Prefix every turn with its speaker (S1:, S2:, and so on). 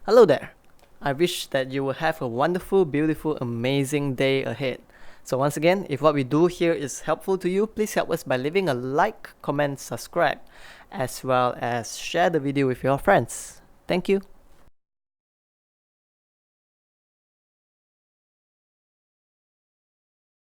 S1: Hello there! I wish that you will have a wonderful, beautiful, amazing day ahead. So once again, if what we do here is helpful to you, please help us by leaving a like, comment, subscribe, as well as share the video with your friends. Thank you.